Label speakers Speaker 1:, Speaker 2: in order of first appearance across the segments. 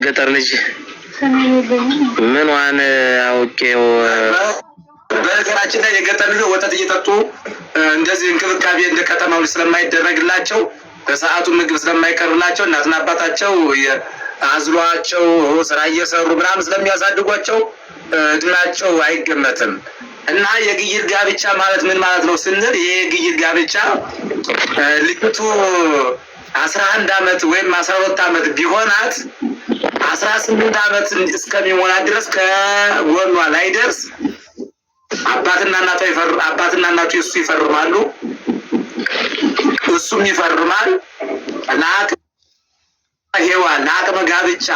Speaker 1: ገጠር ልጅ ምንዋን አውቄው
Speaker 2: በነገራችን ላይ የገጠር ልጅ ወተት እየጠጡ እንደዚህ እንክብካቤ እንደ ከተማው ስለማይደረግላቸው በሰዓቱ ምግብ ስለማይቀርብላቸው እናትና አባታቸው አዝሏቸው ስራ እየሰሩ ምናምን ስለሚያሳድጓቸው እድሜያቸው አይገመትም። እና የግይር ጋብቻ ማለት ምን ማለት ነው ስንል የግይር ጋብቻ ልጅቱ 11 ዓመት ወይም 12 ዓመት ቢሆናት 18 ዓመት እስከሚሞላ ድረስ ከጎኗ ላይ ደርስ አባትና እናቱ እሱ ይፈርማሉ፣ እሱም ይፈርማል። ለአቅመ ጋብቻ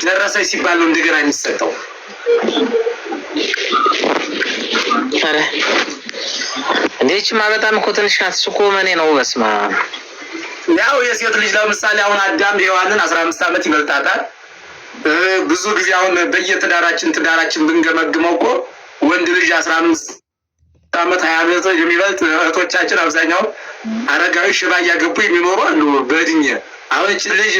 Speaker 2: ደረሰች ሲባል ነው እንደገና የሚሰጠው።
Speaker 1: አረ እንዴችማ በጣም እኮ ትንሽ ናት። እኮ መኔ ነው በስማ
Speaker 2: ያው የሴት ልጅ ለምሳሌ አሁን አዳም ሔዋንን 15 ዓመት ይበልጣታል። ብዙ ጊዜ አሁን በየትዳራችን ብንገመግመው እኮ ወንድ ልጅ 15 ዓመት 20 ዓመት የሚበልጥ እህቶቻችን አብዛኛው አረጋዊ ሽባ እያገቡ የሚኖሩ አሉ በእድሜ። አሁን እቺ ልጅ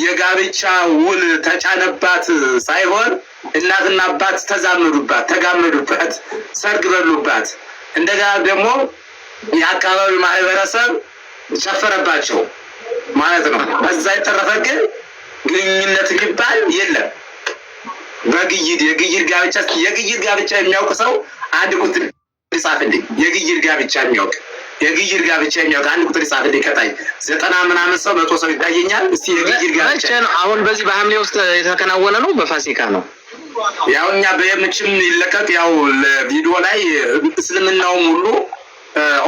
Speaker 2: የጋብቻ ውል ተጫነባት ሳይሆን እናትና አባት ተጋመዱባት፣ ሰርግ በሉባት። እንደገና ደግሞ የአካባቢው ማህበረሰብ ጨፈረባቸው ማለት ነው። በዛ የተረፈ ግን ግንኙነት የሚባል የለም። የግይር ጋብቻ የሚያውቅ ሰው አንድ ቁጥር ይጻፍልኝ። የግይር ጋብቻ የሚያውቅ አንድ ቁጥር ይጻፍልኝ። ከታይ 90 ምናምን ሰው 100 ሰው ይታየኛል። እስቲ የግይር ጋብቻ
Speaker 1: አሁን በዚህ በሐምሌ ውስጥ የተከናወነ ነው? በፋሲካ ነው?
Speaker 2: ያው እኛ በየምችም ይለቀቅ ያው ለቪዲዮ ላይ እስልምናውም ሁሉ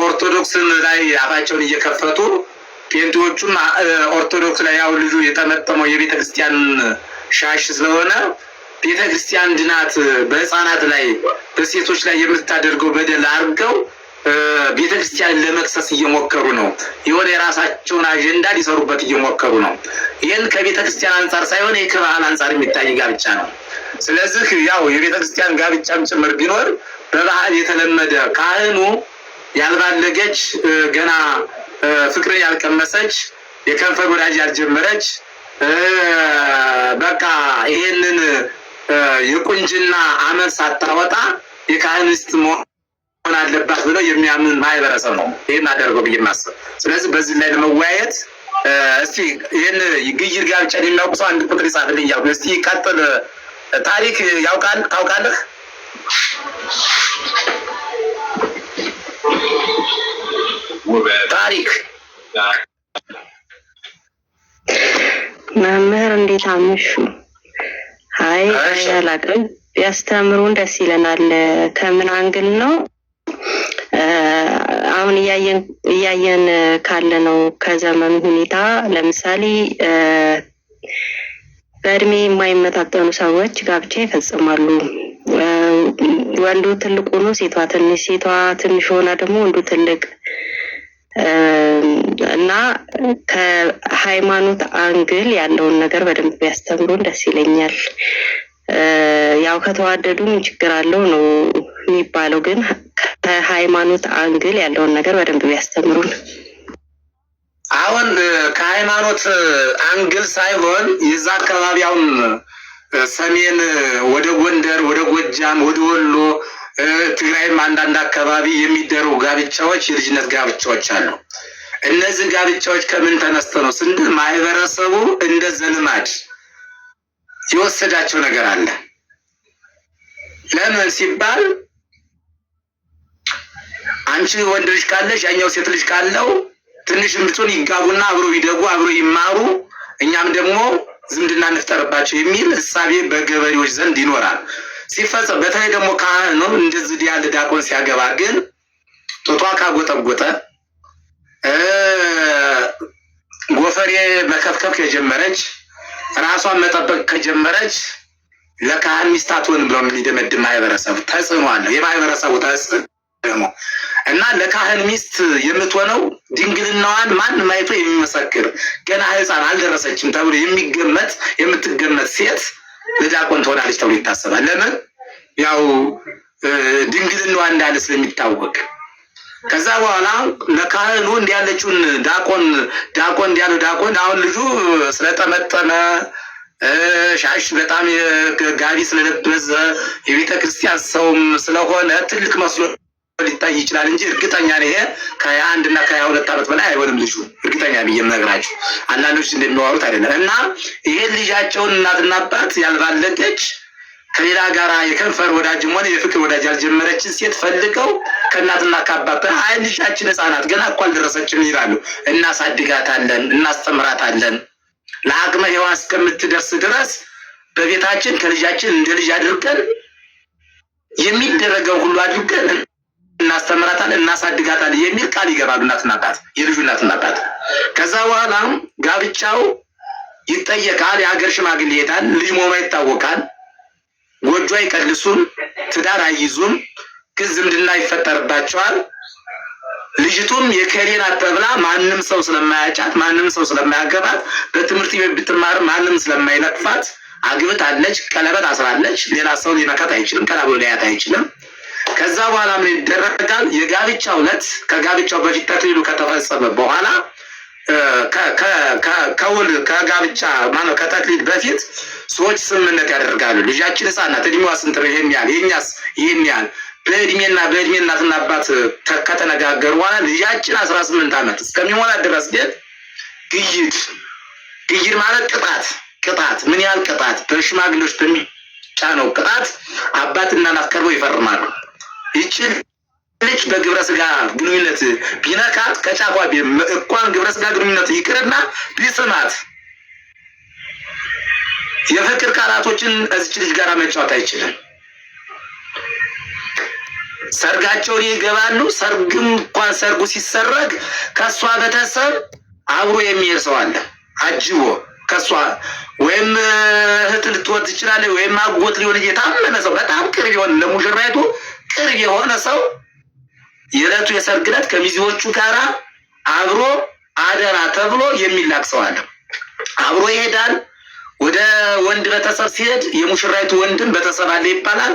Speaker 2: ኦርቶዶክስን ላይ አፋቸውን እየከፈቱ ፔንቲዎቹም ኦርቶዶክስ ላይ ያው ልጁ የጠመጠመው የቤተክርስቲያን ሻሽ ስለሆነ ቤተክርስቲያን ድናት በህፃናት ላይ በሴቶች ላይ የምታደርገው በደል አድርገው ቤተክርስቲያን ለመክሰስ እየሞከሩ ነው። የሆነ የራሳቸውን አጀንዳ ሊሰሩበት እየሞከሩ ነው። ይህን ከቤተክርስቲያን አንጻር ሳይሆን ከበዓል አንጻር የሚታይ ጋብቻ ነው። ስለዚህ ያው የቤተክርስቲያን ጋብቻም ጭምር ቢኖር በባህል የተለመደ ካህኑ ያልባለገች ገና ፍቅርን ያልቀመሰች የከንፈር ወዳጅ ያልጀመረች በቃ ይሄንን የቁንጅና አመል ሳታወጣ የካህን ሚስት መሆን አለባት ብለው የሚያምን ማህበረሰብ ነው ይሄን አደረገው ብዬ ማሰብ። ስለዚህ በዚህ ላይ ለመወያየት እስቲ ይሄን ግይር ጋብቻ የሚያውቁ ሰው አንድ ቁጥር ይጻፍልኝ እያልኩ እስቲ ቀጥል። ታሪክ ታውቃለህ? ታሪክ
Speaker 3: መምህር እንዴት አመሹ? አይ አላውቅም፣ ቢያስተምሩን ደስ ይለናል። ከምን አንግል ነው አሁን እያየን ካለ ነው ከዘመኑ ሁኔታ። ለምሳሌ በእድሜ የማይመጣጠኑ ሰዎች ጋብቻ ይፈጽማሉ። ወንዱ ትልቅ ሆኖ ሴቷ ትንሽ ሆና ደግሞ ወንዱ ትልቅ እና ከሃይማኖት አንግል ያለውን ነገር በደንብ ቢያስተምሩን ደስ ይለኛል። ያው ከተዋደዱ ምን ችግር አለው ነው የሚባለው፣ ግን ከሃይማኖት አንግል ያለውን ነገር በደንብ ቢያስተምሩን።
Speaker 2: አሁን ከሃይማኖት አንግል ሳይሆን የዛ አካባቢ አሁን ሰሜን ወደ ጎንደር፣ ወደ ጎጃም፣ ወደ ወሎ፣ ትግራይም አንዳንድ አካባቢ የሚደረጉ ጋብቻዎች የልጅነት ጋብቻዎች አሉ። እነዚህ ጋብቻዎች ከምን ተነስተው ነው ስንል ማህበረሰቡ እንደ ዘልማድ የወሰዳቸው ነገር አለ። ለምን ሲባል አንቺ ወንድ ልጅ ካለሽ ያኛው ሴት ልጅ ካለው ትንሽም ብትሆን ይጋቡና አብሮ ይደጉ አብሮ ይማሩ፣ እኛም ደግሞ ዝምድና እንፍጠርባቸው የሚል እሳቤ በገበሬዎች ዘንድ ይኖራል። ሲፈጸም በተለይ ደግሞ ካህኑ እንደዚህ ያለ ዲያቆን ሲያገባ ግን ጡቷ ካጎጠጎጠ ጎፈሬ መከፍከፍ ከጀመረች ራሷን መጠበቅ ከጀመረች ለካህን ሚስት አትሆንም ብለው የሚደመድም ማህበረሰቡ ተጽዕኖ አለ። የማህበረሰቡ ተጽዕኖ እና ለካህን ሚስት የምትሆነው ድንግልናዋን ማንም አይቶ የሚመሰክር ገና ህፃን አልደረሰችም ተብሎ የምትገመት ሴት ለዲያቆን ትሆናለች ተብሎ ይታሰባል። ለምን? ያው ድንግልናዋ እንዳለ ስለሚታወቅ። ከዛ በኋላ ለካህኑ እንዲያለችውን ዲያቆን እንዲያለው ዲያቆን አሁን ልጁ ስለጠመጠመ ሻሽ በጣም ጋቢ ስለለበሰ የቤተ ክርስቲያን ሰውም ስለሆነ ትልቅ መስሎ ሊታይ ይችላል እንጂ እርግጠኛ ነኝ ይሄ ከ21 እና ከ22 ዓመት በላይ አይሆንም ልጁ። እርግጠኛ ብዬ የምነግራችሁ አንዳንዶች እንደሚዋሩት አይደለም። እና ይሄን ልጃቸውን እናትና አባት ያልባለገች ከሌላ ጋራ የከንፈር ወዳጅም ሆነ የፍቅር ወዳጅ ያልጀመረችን ሴት ፈልገው ከእናትና ከአባት አይ ልጃችን ሕፃናት ገና እኮ አልደረሰችም ይላሉ። እናሳድጋታለን፣ እናስተምራታለን ለአቅመ ሔዋን እስከምትደርስ ድረስ በቤታችን ከልጃችን እንደ ልጅ አድርገን የሚደረገው ሁሉ አድርገን እናስተምራታለን፣ እናሳድጋታለን የሚል ቃል ይገባሉ እናትና አባት፣ የልጁ እናትና አባት። ከዛ በኋላ ጋብቻው ይጠየቃል። የሀገር ሽማግሌ ይሄዳል። ልጅ መሆኗ ይታወቃል። ጎጆ አይቀልሱም፣ ትዳር አይይዙም፣ ግን ዝምድና ይፈጠርባቸዋል። ልጅቱም የከሌ ናት ተብላ ማንም ሰው ስለማያጫት ማንም ሰው ስለማያገባት በትምህርት ቤት ብትማር ማንም ስለማይለቅፋት አግብታለች፣ ቀለበት አስራለች። ሌላ ሰው ሊነካት አይችልም፣ ቀና ብሎ ሊያት አይችልም። ከዛ በኋላ ምን ይደረጋል? የጋብቻው ዕለት ከጋብቻው በፊት ተክሊሉ ከተፈጸመ በኋላ ከውል ከጋብቻ ማነው ከተክሊል በፊት ሰዎች ስምምነት ያደርጋሉ። ልጃችን ሕፃናት እድሜዋ ስንት ነው? ይሄን ያህል፣ የኛስ ይሄን ያህል በእድሜ እናትና አባት ከተነጋገሩ በኋላ ልጃችን 18 ዓመት እስከሚሞላ ድረስ ግን ግይድ ማለት ቅጣት ምን ያህል ቅጣት በሽማግሌዎች በሚጫነው ቅጣት አባትና እናት ቀርበው ይፈርማሉ። ይችል ልጅ በግብረ ስጋ ግንኙነት ቢነካት ከጫፏ እንኳን ግብረ ስጋ ግንኙነት ይቅርና ቢስማት የፍቅር ቃላቶችን እዚች ልጅ ጋር መጫወት አይችልም። ሰርጋቸውን ይገባሉ። ሰርግም እንኳን ሰርጉ ሲሰረግ ከሷ ቤተሰብ አብሮ የሚሄድ ሰው አለ አጅቦ ከሷ ወይም እህት ልትወድ ትችላለች፣ ወይም አጎት ሊሆን የታመነ ሰው በጣም ቅርብ የሆነ ለሙሽራይቱ ቅርብ የሆነ ሰው የዕለቱ የሰርግ ዕለት ከሚዜዎቹ ጋራ አብሮ አደራ ተብሎ የሚላክ ሰው አለ። አብሮ ይሄዳል። ወደ ወንድ ቤተሰብ ሲሄድ የሙሽራይቱ ወንድም ቤተሰብ አለ ይባላል።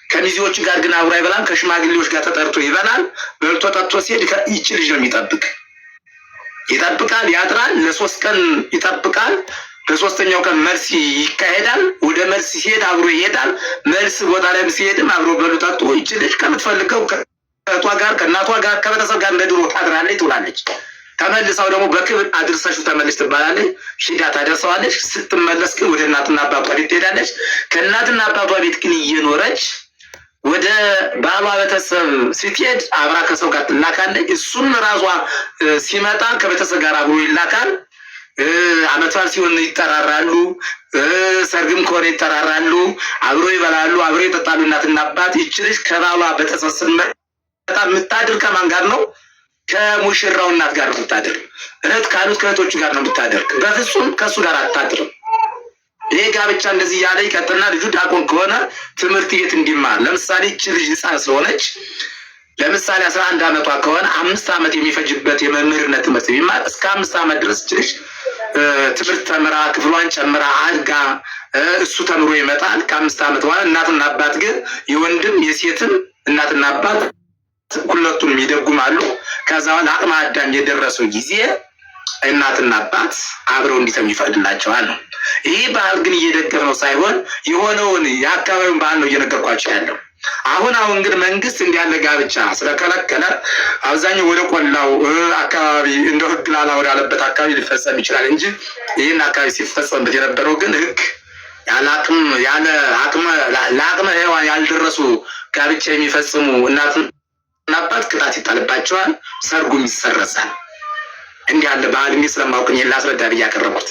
Speaker 2: ከሚዜዎቹ ጋር ግን አብሮ አይበላም። ከሽማግሌዎች ጋር ተጠርቶ ይበላል። በልቶ ጠጥቶ ሲሄድ ይቺ ልጅ ነው ይጠብቃል፣ ያድራል። ለ3 ቀን ይጠብቃል። በ3ኛው ቀን መልስ ይካሄዳል። ወደ መልስ ሲሄድ አብሮ ይሄዳል። መልስ ቦታ ላይ ሲሄድም አብሮ በሉ ጠጡ። ይቺ ልጅ ከምትፈልገው ከእህቷ ጋር ከእናቷ ጋር ከቤተሰብ ጋር እንደድሮ ታድራለች፣ ትውላለች። ተመልሳው ደግሞ በክብር አድርሰሽው ተመልሽ ትባላለች። ሺዳ ታደርሰዋለች። ስትመለስ ግን ወደ እናትና አባቷ ቤት ትሄዳለች። ከእናትና አባቷ ቤት ግን እየኖረች ወደ ባሏ ቤተሰብ ስትሄድ አብራ ከሰው ጋር ትላካለች። እሱም ራሷ ሲመጣ ከቤተሰብ ጋር አብሮ ይላካል። ዓመት በዓል ሲሆን ይጠራራሉ። ሰርግም ከሆነ ይጠራራሉ። አብሮ ይበላሉ፣ አብሮ ይጠጣሉ እናትና አባት። ይቺ ልጅ ከባሏ ቤተሰብ ስትመጣ የምታድር ከማን ጋር ነው? ከሙሽራው እናት ጋር ነው የምታድር። እህት ካሉት ከእህቶቹ ጋር ነው የምታድር። በፍጹም ከእሱ ጋር አታድርም። ይሄ ጋብቻ እንደዚህ ያለ ይቀጥልና ልጁ ዲያቆን ከሆነ ትምህርት ቤት እንዲማር ለምሳሌ እቺ ልጅ ሕፃን ስለሆነች ለምሳሌ 11 ዓመቷ ከሆነ 5 ዓመት የሚፈጅበት የመምህርነት ትምህርት ቢማር እስከ 5 ዓመት ድረስ ልጅ ትምህርት ተምራ ክፍሏን ጨምራ አድጋ እሱ ተምሮ ይመጣል። ከ5 ዓመት በኋላ እናትና አባት ግን የወንድም የሴትም እናትና አባት ሁለቱንም ይደጉማሉ። ከዛ በኋላ አቅመ አዳም የደረሰው ጊዜ እናትና አባት አብረው እንዲተኙ ይፈቅድላቸዋል ነው። ይህ ባህል ግን እየደገፍ ነው ሳይሆን የሆነውን የአካባቢውን ባህል ነው እየነገርኳቸው ያለው። አሁን ግን መንግስት እንዲያለ ጋብቻ ስለከለከለ አብዛኛው ወደ ቆላው አካባቢ እንደ ህግ ላላ ወዳለበት አካባቢ ሊፈጸም ይችላል እንጂ ይህን አካባቢ ሲፈጸምበት የነበረው ግን ህግ ለአቅመ ሔዋን ያልደረሱ ጋብቻ የሚፈጽሙ እናትና አባት ቅጣት ይጣልባቸዋል። ሰርጉም ይሰረዛል። እንዲህ ያለ ባህል ስለማውቅ ላስረዳ ብዬ ያቀረቡት